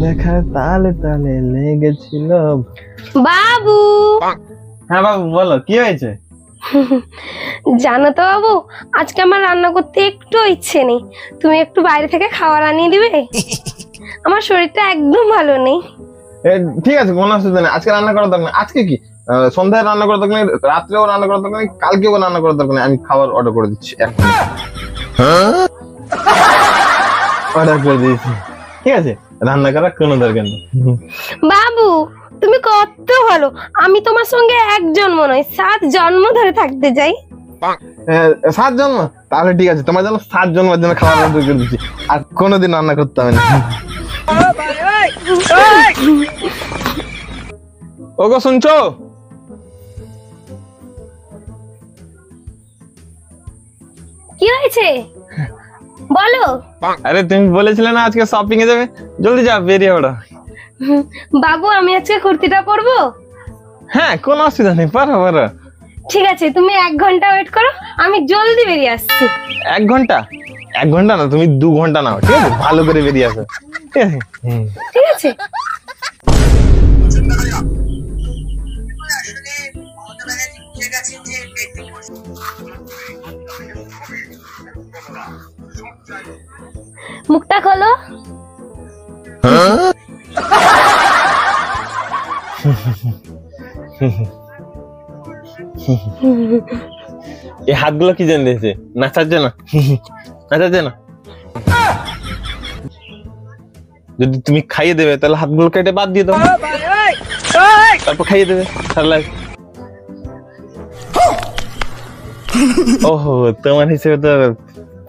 দেখা তালে তালে লেগেছিল। বাবু। হ্যাঁ বাবু বলো, কি হয়েছে? জানো তো বাবু, আজকে আমার রান্না করতে একটু ইচ্ছে নেই। তুমি একটু বাইরে থেকে খাবার আনিয়ে দিবে? আমার শরীরটা একদম ভালো নেই। ঠিক আছে, কোনো অসুবিধা নেই। আজকে রান্না করার দরকার নেই। আজকে কি সন্ধ্যায় রান্না করার দরকার নেই, রাত্রেও রান্না করার দরকার নেই, কালকেও রান্না করার দরকার নেই। আমি খাবার অর্ডার করে দিচ্ছি, অর্ডার করে দিয়েছি। ঠিক আছে, রান্না করার কোনো দরকার নেই। বাবু তুমি কত ভালো, আমি তোমার সঙ্গে এক জন্ম নয় 7 জন্ম ধরে থাকতে চাই। 7 জন্ম? তাহলে ঠিক আছে, তোমার জন্য 7 জন্মের জন্য খাবার অর্ডার করে দিচ্ছি, আর কোনোদিন রান্না করতে হবে না। ওগো শুনছো? কি হয়েছে বলো। আরে তুমি বলেছিলে না আজকে শপিং এ যাবে, জলদি যাও, বেরিয়ে ওঠো। বাবু আমি আজকে কুর্তিটা পরবো? হ্যাঁ কোনো অসুবিধা নেই, পারো পারো। ঠিক আছে, তুমি 1 ঘন্টা ওয়েট করো, আমি জলদি বেরিয়ে আসছি। 1 ঘন্টা? 1 ঘন্টা না, তুমি 2 ঘন্টা নাও, ঠিক আছে? ভালো করে বেরিয়ে আসো, ঠিক আছে? ঠিক আছে। মুখটা খোলো। এই হাতগুলো কি জন্য দিয়েছে? নাচার জন্য? নাচার জন্য? যদি তুমি খাইয়ে দেবে তাহলে হাতগুলো কেটে বাদ দিয়ে দাও, তারপর খাইয়ে দেবে। ওহো, তোমার হিসেবে তো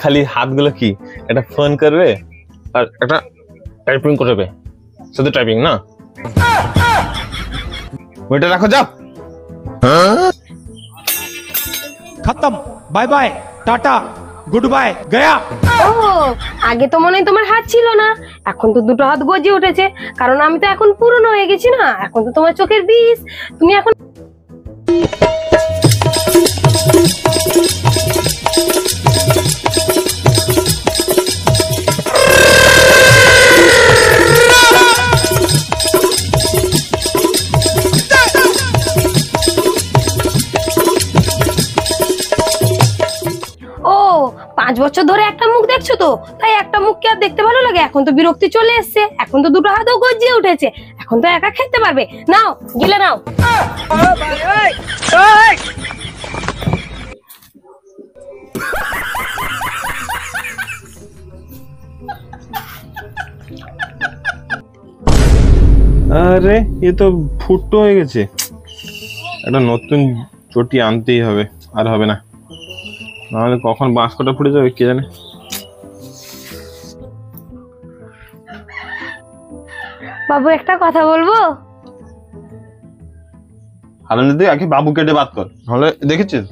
খালি হাতগুলো কি একটা ফোন করবে আর একটা টাইপিং করবে, শুধু টাইপিং না। ওইটা রাখো, যাও। खत्म, bye bye, tata, good bye, गया। ও আগে তো মনে হয় তোমার হাত ছিল না, এখন তো 2টো হাত গজিয়ে উঠেছে, কারণ আমি তো এখন পুরনো হয়ে গেছি না, এখন তো তোমার চোখের বিষ। তুমি এখন ও 5 বছর ধরে একটা মুখ দেখছো তো, তাই একটা মুখ কি আর দেখতে ভালো লাগে? এখন তো বিরক্তি চলে এসছে, এখন তো 2টো হাতও গজিয়ে উঠেছে, এখন তো একা খেতে পারবে। নাও গিলে নাও। আরে এ তো ফুটো হয়ে গেছে, একটা নতুন চটি আনতেই হবে, আর হবে না, নাহলে কখন বাঁশকটা ফুটে যাবে কে জানে। বাবু একটা কথা বলবো? আরে দিদি আগে বাবু কেটে বাদ কর, নাহলে দেখেছিস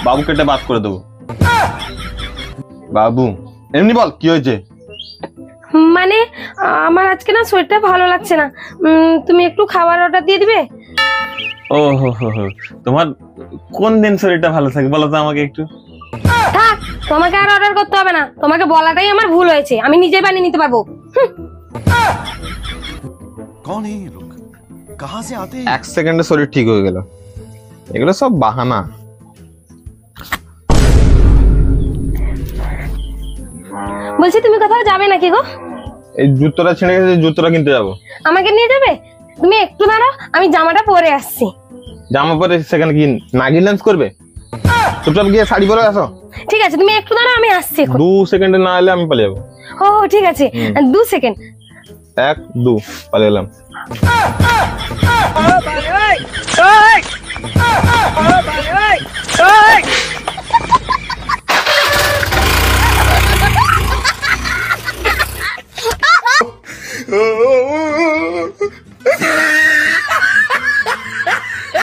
বাবু কেটে বাদ করে দেবো। বাবু এমনি বল, কি হয়েছে? মানে আমার আজকে না শরীরটা ভালো লাগছে না, তুমি একটু খাবার অর্ডার দিয়ে দিবে? ও হো হো হো, তোমার কোন দিন শরীরটা ভালো থাকে বলো তো আমাকে একটু। থাক, তোমাকে আর অর্ডার করতে হবে না, তোমাকে বলাটাই আমার ভুল হয়েছে, আমি নিজে বানিয়ে নিতে পারবো। कौन है ये लोग, कहां से आते हैं? 1 সেকেন্ডে শরীর ঠিক হয়ে গেল, এগুলো সব বাহানা। বলছি তুমি কোথাও যাবে নাকি গো? এই জুতোটা ছিঁড়ে গেছে, জুতোটা কিনতে যাবো। আমাকে নিয়ে যাবে? তুমি একটু দাঁড়াও, আমি জামাটা পরে আসছি। জামা পরে সেখানে কি নাগিন ডান্স করবে? চুপচাপ গিয়ে শাড়ি পরে আসো। ঠিক আছে, তুমি একটু দাঁড়াও, আমি আসছি। 2 সেকেন্ডে না এলে আমি পালিয়ে যাবো। ও ঠিক আছে, 2 সেকেন্ড। 1 2 পালিয়ে এলাম। ओए